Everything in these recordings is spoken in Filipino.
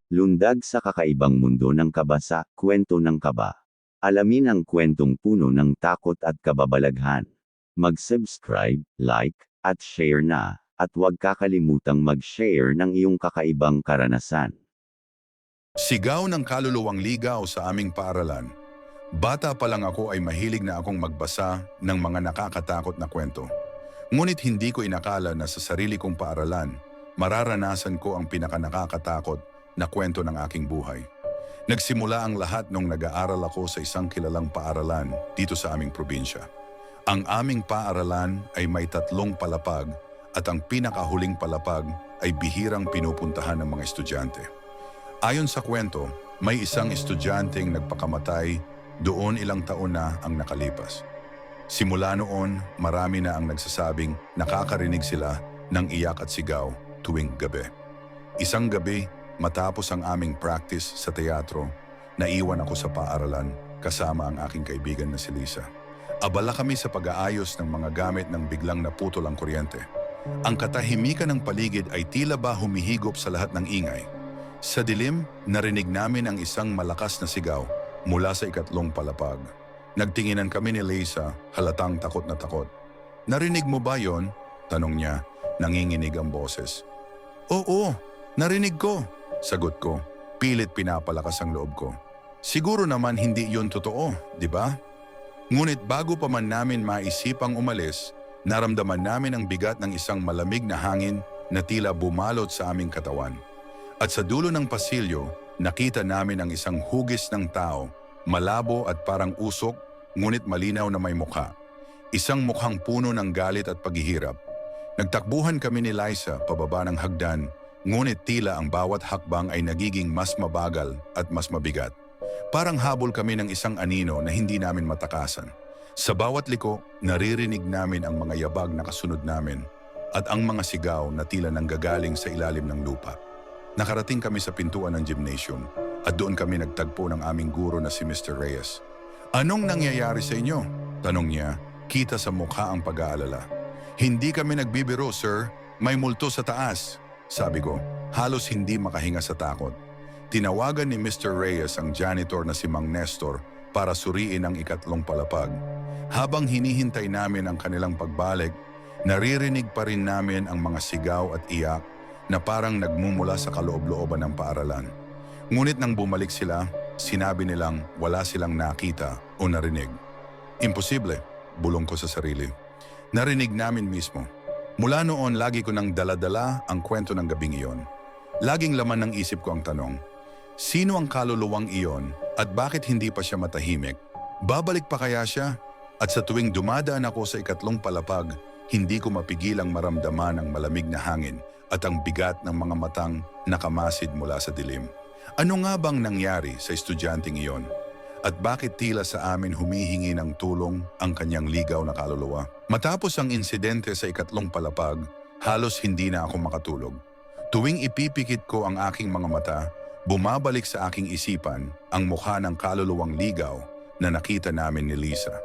Lundag sa kakaibang mundo ng kaba sa Kwento ng Kaba. Alamin ang kwentong puno ng takot at kababalaghan. Mag-subscribe, like, at share na, at huwag kakalimutang mag-share ng iyong kakaibang karanasan. Sigaw ng kaluluwang ligaw sa aming paaralan. Bata pa lang ako ay mahilig na akong magbasa ng mga nakakatakot na kwento. Ngunit hindi ko inakala na sa sarili kong paaralan, mararanasan ko ang pinakanakakatakot na kwento ng aking buhay. Nagsimula ang lahat nung nag-aaral ako sa isang kilalang paaralan dito sa aming probinsya. Ang aming paaralan ay may 3 palapag at ang pinakahuling palapag ay bihirang pinupuntahan ng mga estudyante. Ayon sa kwento, may isang estudyanteng nagpakamatay doon ilang taon na ang nakalipas. Simula noon, marami na ang nagsasabing nakakarinig sila ng iyak at sigaw tuwing gabi. Isang gabi, matapos ang aming practice sa teatro, naiwan ako sa paaralan kasama ang aking kaibigan na si Lisa. Abala kami sa pag-aayos ng mga gamit nang biglang naputol ang kuryente. Ang katahimikan ng paligid ay tila ba humihigop sa lahat ng ingay. Sa dilim, narinig namin ang isang malakas na sigaw mula sa 3 palapag. Nagtinginan kami ni Lisa, halatang takot na takot. "Narinig mo ba yon?" tanong niya, nanginginig ang boses. "Oo, narinig ko," sagot ko, pilit pinapalakas ang loob ko. Siguro naman hindi yon totoo, di ba? Ngunit bago pa man namin maisipang umalis, naramdaman namin ang bigat ng isang malamig na hangin na tila bumalot sa aming katawan. At sa dulo ng pasilyo, nakita namin ang isang hugis ng tao, malabo at parang usok, ngunit malinaw na may mukha. Isang mukhang puno ng galit at paghihirap. Nagtakbuhan kami ni Liza pababa ng hagdan, ngunit tila ang bawat hakbang ay nagiging mas mabagal at mas mabigat. Parang habol kami ng isang anino na hindi namin matakasan. Sa bawat liko, naririnig namin ang mga yabag na kasunod namin at ang mga sigaw na tila nanggagaling sa ilalim ng lupa. Nakarating kami sa pintuan ng gymnasium at doon kami nagtagpo ng aming guro na si Mr. Reyes. "Anong nangyayari sa inyo?" tanong niya, kita sa mukha ang pag-aalala. "Hindi kami nagbibiro, sir. May multo sa taas," sabi ko, halos hindi makahinga sa takot. Tinawagan ni Mr. Reyes ang janitor na si Mang Nestor para suriin ang 3 palapag. Habang hinihintay namin ang kanilang pagbalik, naririnig pa rin namin ang mga sigaw at iyak na parang nagmumula sa kaloob-looban ng paaralan. Ngunit nang bumalik sila, sinabi nilang wala silang nakita o narinig. "Imposible," bulong ko sa sarili. Narinig namin mismo. Mula noon, lagi ko nang daladala ang kwento ng gabing iyon. Laging laman ng isip ko ang tanong, sino ang kaluluwang iyon at bakit hindi pa siya matahimik? Babalik pa kaya siya? At sa tuwing dumadaan ako sa 3 palapag, hindi ko mapigilang maramdaman ang malamig na hangin at ang bigat ng mga matang nakamasid mula sa dilim. Ano nga bang nangyari sa estudyanteng iyon? At bakit tila sa amin humihingi ng tulong ang kanyang ligaw na kaluluwa? Matapos ang insidente sa 3 palapag, halos hindi na ako makatulog. Tuwing ipipikit ko ang aking mga mata, bumabalik sa aking isipan ang mukha ng kaluluwang ligaw na nakita namin ni Lisa.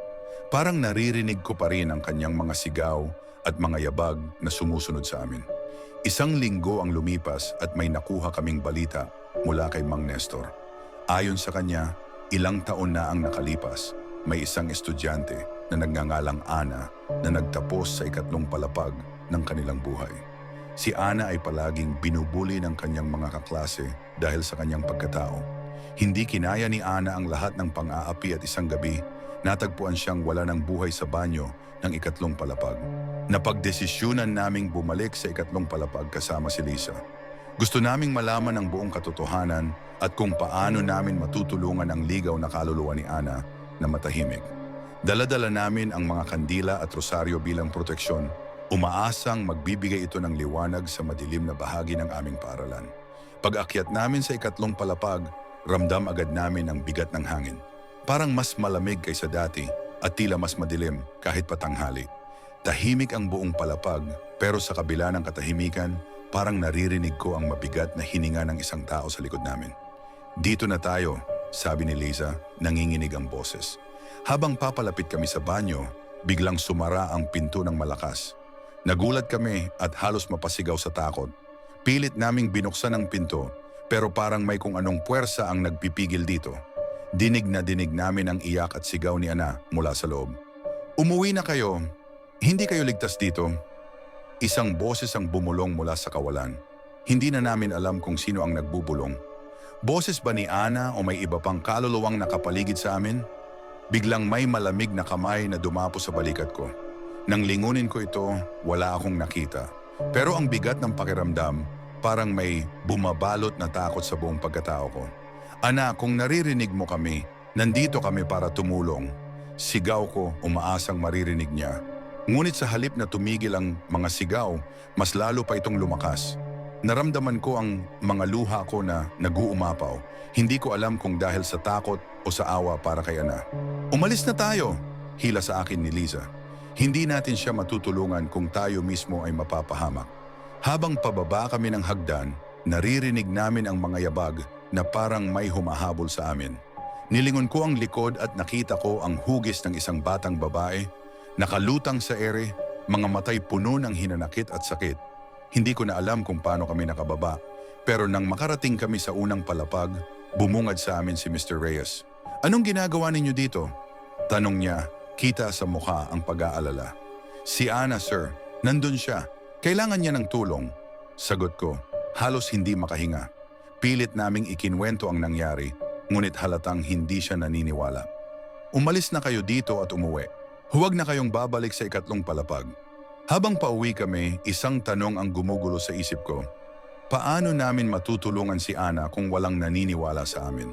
Parang naririnig ko pa rin ang kanyang mga sigaw at mga yabag na sumusunod sa amin. Isang linggo ang lumipas at may nakuha kaming balita mula kay Mang Nestor. Ayon sa kanya, ilang taon na ang nakalipas, may isang estudyante na nagngangalang Ana na nagtapos sa 3 palapag ng kanilang buhay. Si Ana ay palaging binubuli ng kanyang mga kaklase dahil sa kanyang pagkatao. Hindi kinaya ni Ana ang lahat ng pang-aapi at isang gabi, natagpuan siyang wala ng buhay sa banyo ng 3 palapag. Napagdesisyunan naming bumalik sa 3 palapag kasama si Lisa. Gusto naming malaman ang buong katotohanan at kung paano namin matutulungan ang ligaw na kaluluwa ni Ana na matahimik. Dala-dala namin ang mga kandila at rosaryo bilang proteksyon, umaasang magbibigay ito ng liwanag sa madilim na bahagi ng aming paaralan. Pag-akyat namin sa 3 palapag, ramdam agad namin ang bigat ng hangin. Parang mas malamig kaysa dati at tila mas madilim kahit patanghali. Tahimik ang buong palapag, pero sa kabila ng katahimikan, parang naririnig ko ang mabigat na hininga ng isang tao sa likod namin. "Dito na tayo," sabi ni Lisa, nanginginig ang boses. Habang papalapit kami sa banyo, biglang sumara ang pinto ng malakas. Nagulat kami at halos mapasigaw sa takot. Pilit naming binuksan ang pinto, Pero parang may kung anong puwersa ang nagpipigil dito. Dinig na dinig namin ang iyak at sigaw ni Ana mula sa loob. Umuwi na kayo. Hindi kayo ligtas dito. Isang boses ang bumulong mula sa kawalan. Hindi na namin alam kung sino ang nagbubulong. Boses ba ni Ana o may iba pang kaluluwang nakapaligid sa amin? Biglang may malamig na kamay na dumapo sa balikat ko. Nang lingunin ko ito, wala akong nakita. Pero ang bigat ng pakiramdam, parang may bumabalot na takot sa buong pagkatao ko. Ana, kung naririnig mo kami, nandito kami para tumulong. Sigaw ko, umaasang maririnig niya. Ngunit sa halip na tumigil ang mga sigaw, mas lalo pa itong lumakas. Naramdaman ko ang mga luha ko na nag-uumapaw. Hindi ko alam kung dahil sa takot o sa awa para kay Ana. Umalis na tayo, hila sa akin ni Liza. Hindi natin siya matutulungan kung tayo mismo ay mapapahamak. Habang pababa kami ng hagdan, naririnig namin ang mga yabag na parang may humahabol sa amin. Nilingon ko ang likod at nakita ko ang hugis ng isang batang babae, nakalutang sa ere, mga matay puno ng hinanakit at sakit. Hindi ko na alam kung paano kami nakababa, pero nang makarating kami sa unang palapag, bumungad sa amin si Mr. Reyes. Anong ginagawa ninyo dito? Tanong niya, kita sa mukha ang pag-aalala. Si Ana, sir, nandun siya. Kailangan niya ng tulong. Sagot ko, halos hindi makahinga. Pilit naming ikinwento ang nangyari, ngunit halatang hindi siya naniniwala. Umalis na kayo dito at umuwi. Huwag na kayong babalik sa ikatlong palapag. Habang pauwi kami, isang tanong ang gumugulo sa isip ko. Paano namin matutulungan si Ana kung walang naniniwala sa amin?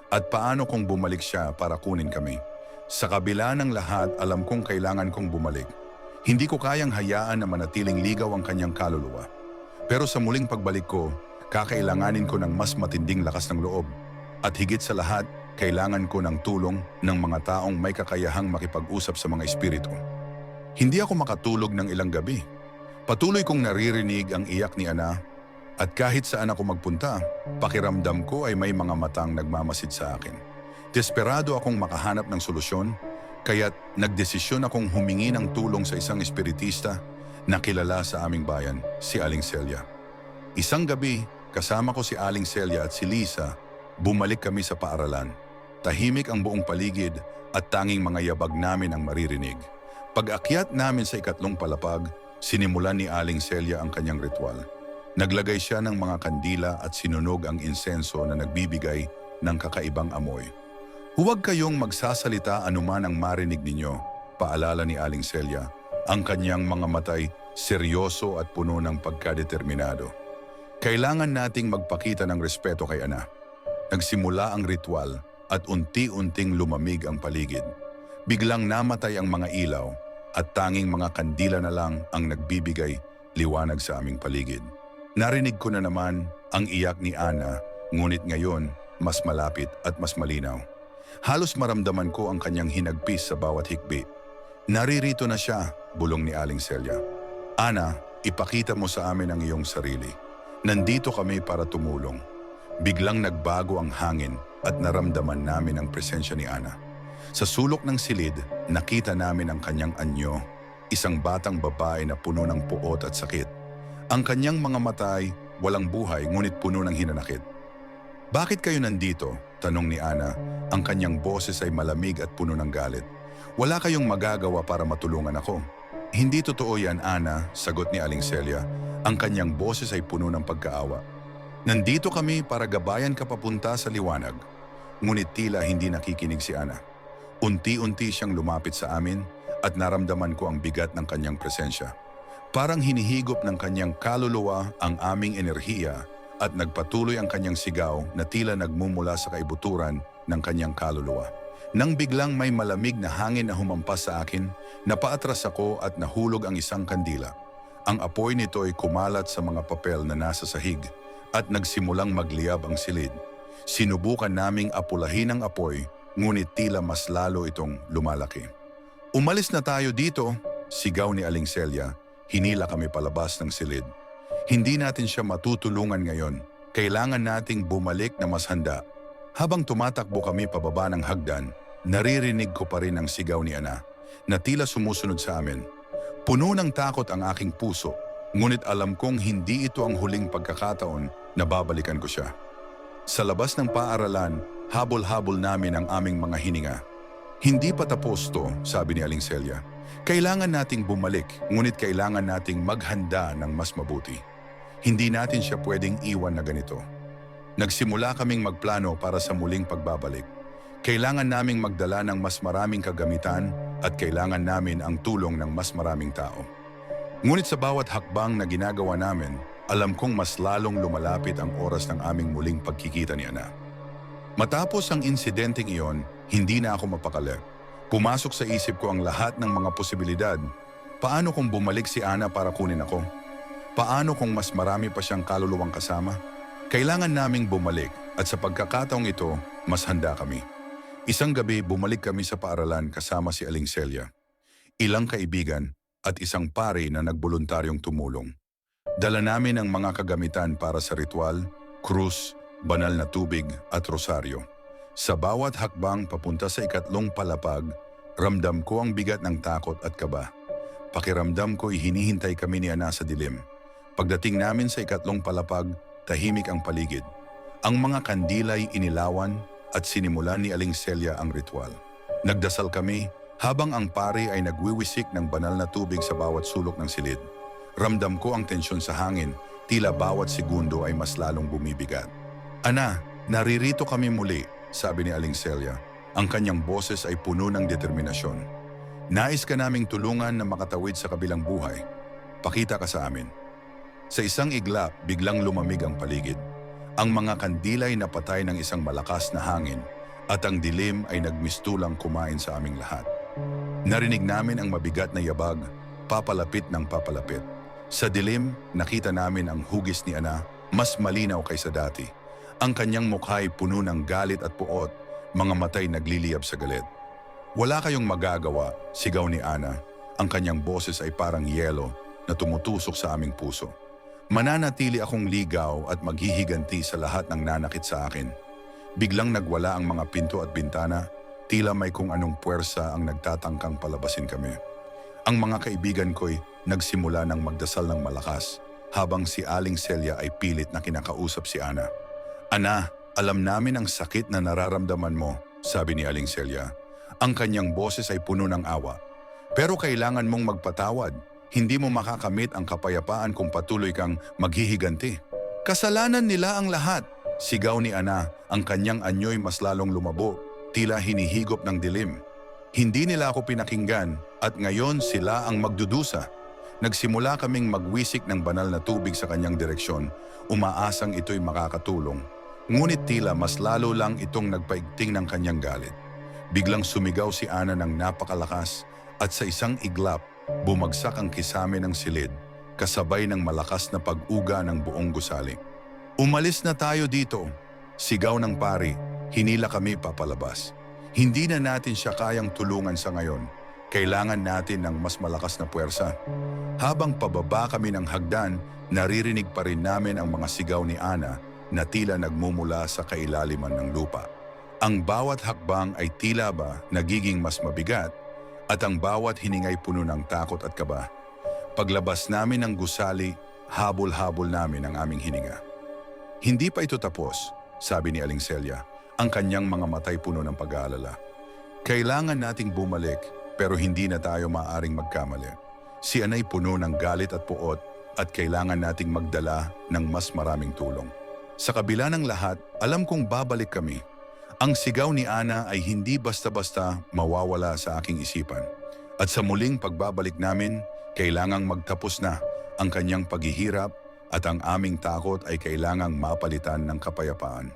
At paano kung bumalik siya para kunin kami? Sa kabila ng lahat, alam kong kailangan kong bumalik. Hindi ko kayang hayaan na manatiling ligaw ang kanyang kaluluwa. Pero sa muling pagbalik ko, kakailanganin ko ng mas matinding lakas ng loob. At higit sa lahat, kailangan ko ng tulong ng mga taong may kakayahang makipag-usap sa mga espiritu. Hindi ako makatulog ng ilang gabi. Patuloy kong naririnig ang iyak ni Ana, at kahit saan ako magpunta, pakiramdam ko ay may mga matang nagmamasid sa akin. Desperado akong makahanap ng solusyon, kaya't nagdesisyon akong humingi ng tulong sa isang espiritista na kilala sa aming bayan, si Aling Celia. Isang gabi, kasama ko si Aling Celia at si Liza, bumalik kami sa paaralan. Tahimik ang buong paligid at tanging mga yabag namin ang maririnig. Pag-akyat namin sa ikatlong palapag, sinimulan ni Aling Celia ang kanyang ritual. Naglagay siya ng mga kandila at sinunog ang insenso na nagbibigay ng kakaibang amoy. Huwag kayong magsasalita anuman ang marinig ninyo, paalala ni Aling Celia. Ang kanyang mga matay, seryoso at puno ng pagkadeterminado. Kailangan nating magpakita ng respeto kay Ana. Nagsimula ang ritual at unti-unting lumamig ang paligid. Biglang namatay ang mga ilaw at tanging mga kandila na lang ang nagbibigay liwanag sa aming paligid. Narinig ko na naman ang iyak ni Ana, ngunit ngayon mas malapit at mas malinaw. Halos maramdaman ko ang kanyang hinagpis sa bawat hikbi. Naririto na siya, bulong ni Aling Celia. Ana, ipakita mo sa amin ang iyong sarili. Nandito kami para tumulong. Biglang nagbago ang hangin at naramdaman namin ang presensya ni Ana. Sa sulok ng silid, nakita namin ang kanyang anyo, isang batang babae na puno ng puot at sakit. Ang kanyang mga mata ay walang buhay ngunit puno ng hinanakit. Bakit kayo nandito? Tanong ni Ana. Ang kanyang boses ay malamig at puno ng galit. Wala kayong magagawa para matulungan ako. Hindi totoo yan, Ana, sagot ni Aling Celia. Ang kanyang boses ay puno ng pagkaawa. Nandito kami para gabayan ka papunta sa liwanag. Ngunit tila hindi nakikinig si Ana. Unti-unti siyang lumapit sa amin at naramdaman ko ang bigat ng kanyang presensya. Parang hinihigop ng kanyang kaluluwa ang aming enerhiya at nagpatuloy ang kanyang sigaw na tila nagmumula sa kaibuturan ng kanyang kaluluwa. Nang biglang may malamig na hangin na humampas sa akin, napaatras ako at nahulog ang isang kandila. Ang apoy nito ay kumalat sa mga papel na nasa sahig at nagsimulang magliyab ang silid. Sinubukan naming apulahin ang apoy, ngunit tila mas lalo itong lumalaki. Umalis na tayo dito, sigaw ni Aling Celia. Hinila kami palabas ng silid. Hindi natin siya matutulungan ngayon. Kailangan nating bumalik na mas handa. Habang tumatakbo kami pababa ng hagdan, naririnig ko pa rin ang sigaw ni Ana na tila sumusunod sa amin. Puno ng takot ang aking puso, ngunit alam kong hindi ito ang huling pagkakataon na babalikan ko siya. Sa labas ng paaralan, habol-habol namin ang aming mga hininga. Hindi pa tapos to, sabi ni Aling Celia. Kailangan nating bumalik, ngunit kailangan nating maghanda ng mas mabuti. Hindi natin siya pwedeng iwan na ganito. Nagsimula kaming magplano para sa muling pagbabalik. Kailangan naming magdala ng mas maraming kagamitan at kailangan namin ang tulong ng mas maraming tao. Ngunit sa bawat hakbang na ginagawa namin, alam kong mas lalong lumalapit ang oras ng aming muling pagkikita ni Ana. Matapos ang insidenteng iyon, hindi na ako mapakali. Pumasok sa isip ko ang lahat ng mga posibilidad. Paano kung bumalik si Ana para kunin ako? Paano kung mas marami pa siyang kaluluwang kasama? Kailangan naming bumalik at sa pagkakataong ito, mas handa kami. Isang gabi, bumalik kami sa paaralan kasama si Aling Celia. Ilang kaibigan at isang pari na nagboluntaryong tumulong. Dala namin ang mga kagamitan para sa ritual, krus, banal na tubig at rosaryo. Sa bawat hakbang papunta sa ikatlong palapag, ramdam ko ang bigat ng takot at kaba. Pakiramdam ko'y hinihintay kami ni Ana sa dilim. Pagdating namin sa ikatlong palapag, tahimik ang paligid. Ang mga kandila'y inilawan at sinimulan ni Aling Celia ang ritual. Nagdasal kami habang ang pari ay nagwiwisik ng banal na tubig sa bawat sulok ng silid. Ramdam ko ang tensyon sa hangin, tila bawat segundo ay mas lalong bumibigat. Ana, naririto kami muli, sabi ni Aling Celia. Ang kanyang boses ay puno ng determinasyon. Nais ka naming tulungan na makatawid sa kabilang buhay. Pakita ka sa amin. Sa isang iglap, biglang lumamig ang paligid. Ang mga kandila'y napatay ng isang malakas na hangin at ang dilim ay nagmistulang kumain sa aming lahat. Narinig namin ang mabigat na yabag, papalapit ng papalapit. Sa dilim, nakita namin ang hugis ni Ana, mas malinaw kaysa dati. Ang kanyang mukha'y puno ng galit at puot, mga matay nagliliyab sa galit. Wala kayong magagawa, sigaw ni Ana. Ang kanyang boses ay parang yelo na tumutusok sa aming puso. Mananatili akong ligaw at maghihiganti sa lahat ng nanakit sa akin. Biglang nagwala ang mga pinto at bintana, tila may kung anong puwersa ang nagtatangkang palabasin kami. Ang mga kaibigan ko'y nagsimula ng magdasal ng malakas, habang si Aling Celia ay pilit na kinakausap si Ana. Ana, alam namin ang sakit na nararamdaman mo, sabi ni Aling Celia. Ang kanyang boses ay puno ng awa. Pero kailangan mong magpatawad. Hindi mo makakamit ang kapayapaan kung patuloy kang maghihiganti. Kasalanan nila ang lahat, sigaw ni Ana, ang kanyang anyo'y mas lalong lumabo, tila hinihigop ng dilim. Hindi nila ako pinakinggan at ngayon sila ang magdudusa. Nagsimula kaming magwisik ng banal na tubig sa kanyang direksyon, umaasang ito'y makakatulong. Ngunit tila mas lalo lang itong nagpaigting ng kanyang galit. Biglang sumigaw si Ana ng napakalakas at sa isang iglap, bumagsak ang kisame ng silid, kasabay ng malakas na pag-uga ng buong gusali. Umalis na tayo dito, sigaw ng pari, hinila kami papalabas. Hindi na natin siya kayang tulungan sa ngayon. Kailangan natin ng mas malakas na puwersa. Habang pababa kami ng hagdan, naririnig pa rin namin ang mga sigaw ni Ana na tila nagmumula sa kailaliman ng lupa. Ang bawat hakbang ay tila ba nagiging mas mabigat at ang bawat hiningay puno ng takot at kaba. Paglabas namin ng gusali, habol-habol namin ang aming hininga. Hindi pa ito tapos, sabi ni Aling Celia, ang kanyang mga matay puno ng pag-aalala. Kailangan nating bumalik pero hindi na tayo maaaring magkamali. Si Anay puno ng galit at puot at kailangan nating magdala ng mas maraming tulong. Sa kabila ng lahat, alam kong babalik kami. Ang sigaw ni Ana ay hindi basta-basta mawawala sa aking isipan. At sa muling pagbabalik namin, kailangang magtapos na ang kanyang paghihirap at ang aming takot ay kailangang mapalitan ng kapayapaan.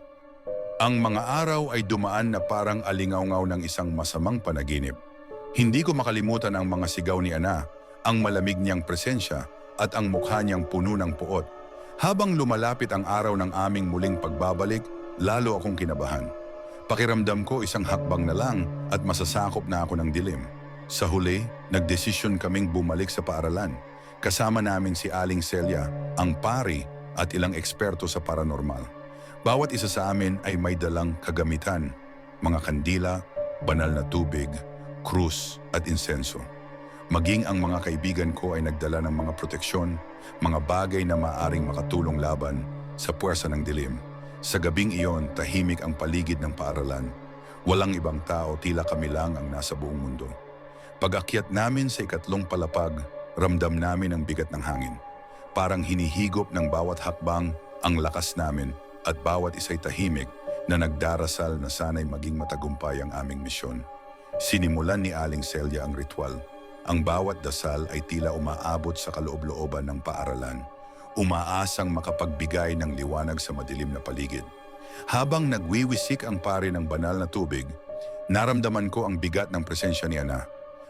Ang mga araw ay dumaan na parang alingaw-ngaw ng isang masamang panaginip. Hindi ko makalimutan ang mga sigaw ni Ana, ang malamig niyang presensya at ang mukha niyang puno ng puot. Habang lumalapit ang araw ng aming muling pagbabalik, lalo akong kinabahan. Pakiramdam ko isang hakbang na lang at masasakop na ako ng dilim. Sa huli, nagdesisyon kaming bumalik sa paaralan. Kasama namin si Aling Celia, ang pari at ilang eksperto sa paranormal. Bawat isa sa amin ay may dalang kagamitan, mga kandila, banal na tubig, krus at insenso. Maging ang mga kaibigan ko ay nagdala ng mga proteksyon, mga bagay na maaaring makatulong laban sa puwersa ng dilim. Sa gabing iyon, tahimik ang paligid ng paaralan. Walang ibang tao, tila kami lang ang nasa buong mundo. Pag-akyat namin sa ikatlong palapag, ramdam namin ang bigat ng hangin. Parang hinihigop ng bawat hakbang ang lakas namin at bawat isa'y tahimik na nagdarasal na sana'y maging matagumpay ang aming misyon. Sinimulan ni Aling Celia ang ritual. Ang bawat dasal ay tila umaabot sa kaloob-looban ng paaralan, umaasang makapagbigay ng liwanag sa madilim na paligid. Habang nagwiwisik ang pari ng banal na tubig, naramdaman ko ang bigat ng presensya ni Ana.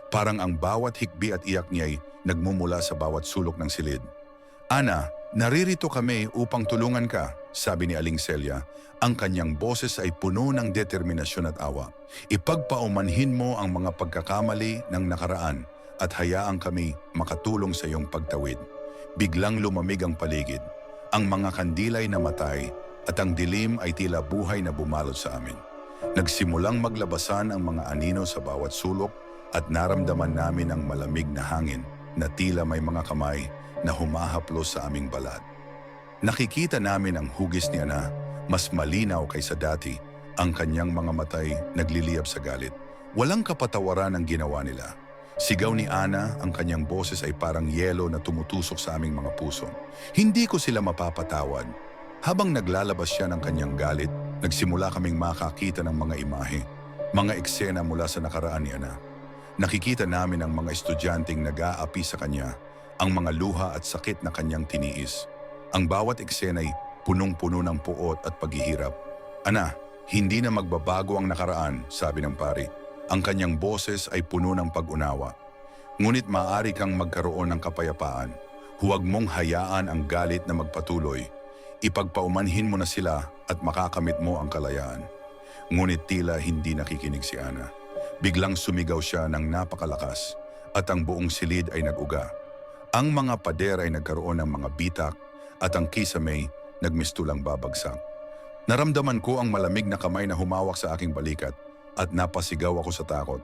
Parang ang bawat hikbi at iyak niya'y nagmumula sa bawat sulok ng silid. Ana, naririto kami upang tulungan ka, sabi ni Aling Celia. Ang kanyang boses ay puno ng determinasyon at awa. Ipagpaumanhin mo ang mga pagkakamali ng nakaraan at hayaan kami makatulong sa iyong pagtawid. Biglang lumamig ang paligid. Ang mga kandilay namatay at ang dilim ay tila buhay na bumalot sa amin. Nagsimulang maglabasan ang mga anino sa bawat sulok at naramdaman namin ang malamig na hangin na tila may mga kamay na humahaplos sa aming balat. Nakikita namin ang hugis ni Ana, mas malinaw kaysa dati, ang kanyang mga matay nagliliyab sa galit. Walang kapatawaran ang ginawa nila. Sigaw ni Ana, ang kanyang boses ay parang yelo na tumutusok sa aming mga puso. Hindi ko sila mapapatawad. Habang naglalabas siya ng kanyang galit, nagsimula kaming makakita ng mga imahe, mga eksena mula sa nakaraan ni Ana. Nakikita namin ang mga estudyanteng nag-aapi sa kanya, ang mga luha at sakit na kanyang tiniis. Ang bawat eksena'y punong-puno ng puot at paghihirap. Ana, hindi na magbabago ang nakaraan, sabi ng pari. Ang kanyang boses ay puno ng pag-unawa. Ngunit maaari kang magkaroon ng kapayapaan. Huwag mong hayaan ang galit na magpatuloy. Ipagpaumanhin mo na sila at makakamit mo ang kalayaan. Ngunit tila hindi nakikinig si Ana. Biglang sumigaw siya ng napakalakas at ang buong silid ay nag-uga. Ang mga pader ay nagkaroon ng mga bitak at ang kisame nagmistulang babagsak. Naramdaman ko ang malamig na kamay na humawak sa aking balikat at napasigaw ako sa takot.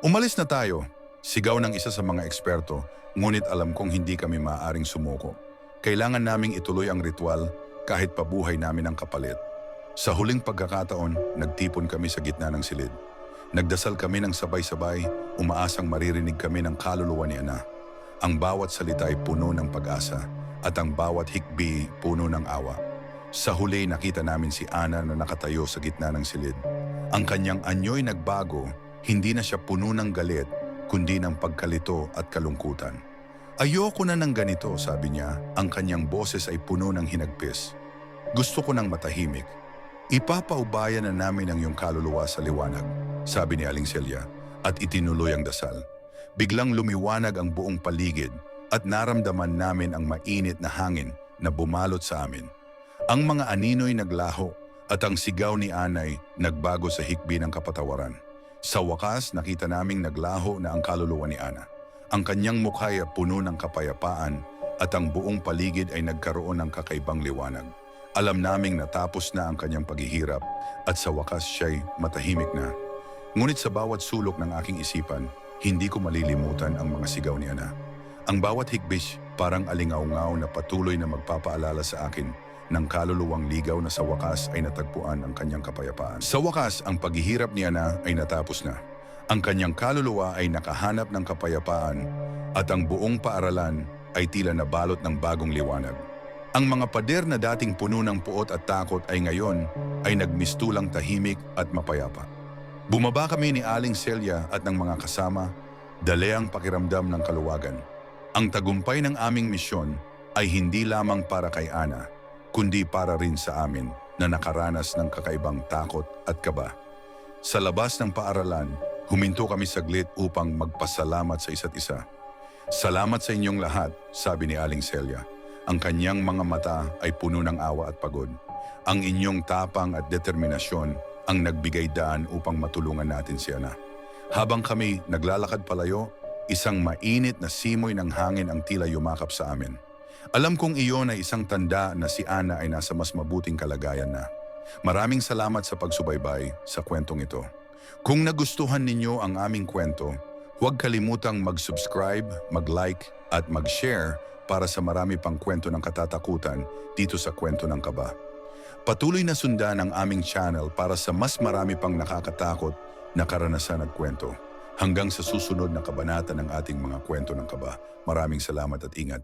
Umalis na tayo, sigaw ng isa sa mga eksperto, ngunit alam kong hindi kami maaaring sumuko. Kailangan naming ituloy ang ritual kahit pabuhay namin ang kapalit. Sa huling pagkakataon, nagtipon kami sa gitna ng silid. Nagdasal kami ng sabay-sabay, umaasang maririnig kami ng kaluluwa ni Ana. Ang bawat salita ay puno ng pag-asa at ang bawat hikbi puno ng awa. Sa huli nakita namin si Ana na nakatayo sa gitna ng silid. Ang kanyang anyo'y nagbago, hindi na siya puno ng galit, kundi ng pagkalito at kalungkutan. Ayoko na ng ganito, sabi niya, ang kanyang boses ay puno ng hinagpis. Gusto ko ng matahimik. Ipapaubayan na namin ang iyong kaluluwa sa liwanag, sabi ni Aling Celia, at itinuloy ang dasal. Biglang lumiwanag ang buong paligid at naramdaman namin ang mainit na hangin na bumalot sa amin. Ang mga anino'y naglaho at ang sigaw ni Anay nagbago sa hikbi ng kapatawaran. Sa wakas, nakita naming naglaho na ang kaluluwa ni Ana. Ang kanyang mukha ay puno ng kapayapaan at ang buong paligid ay nagkaroon ng kakaibang liwanag. Alam naming natapos na ang kanyang paghihirap at sa wakas siya'y matahimik na. Ngunit sa bawat sulok ng aking isipan, hindi ko malilimutan ang mga sigaw ni Ana. Ang bawat hikbis parang alingaw-ngaw na patuloy na magpapaalala sa akin ng kaluluwang ligaw na sa wakas ay natagpuan ang kanyang kapayapaan. Sa wakas, ang paghihirap ni Ana ay natapos na. Ang kanyang kaluluwa ay nakahanap ng kapayapaan at ang buong paaralan ay tila nabalot ng bagong liwanag. Ang mga pader na dating puno ng puot at takot ay ngayon ay nagmistulang tahimik at mapayapa. Bumaba kami ni Aling Celia at ng mga kasama, daleang pakiramdam ng kaluwagan. Ang tagumpay ng aming misyon ay hindi lamang para kay Ana, kundi para rin sa amin na nakaranas ng kakaibang takot at kaba. Sa labas ng paaralan, huminto kami saglit upang magpasalamat sa isa't isa. Salamat sa inyong lahat, sabi ni Aling Celia. Ang kanyang mga mata ay puno ng awa at pagod. Ang inyong tapang at determinasyon ang nagbigay daan upang matulungan natin si Ana. Habang kami naglalakad palayo, isang mainit na simoy ng hangin ang tila yumakap sa amin. Alam kong iyon ay isang tanda na si Ana ay nasa mas mabuting kalagayan na. Maraming salamat sa pagsubaybay sa kwentong ito. Kung nagustuhan ninyo ang aming kwento, huwag kalimutang mag-subscribe, mag-like at mag-share para sa marami pang kwento ng katatakutan dito sa Kwento ng Kaba. Patuloy na sundan ang aming channel para sa mas marami pang nakakatakot na karanasan at kwento. Hanggang sa susunod na kabanata ng ating mga kwento ng kaba. Maraming salamat at ingat.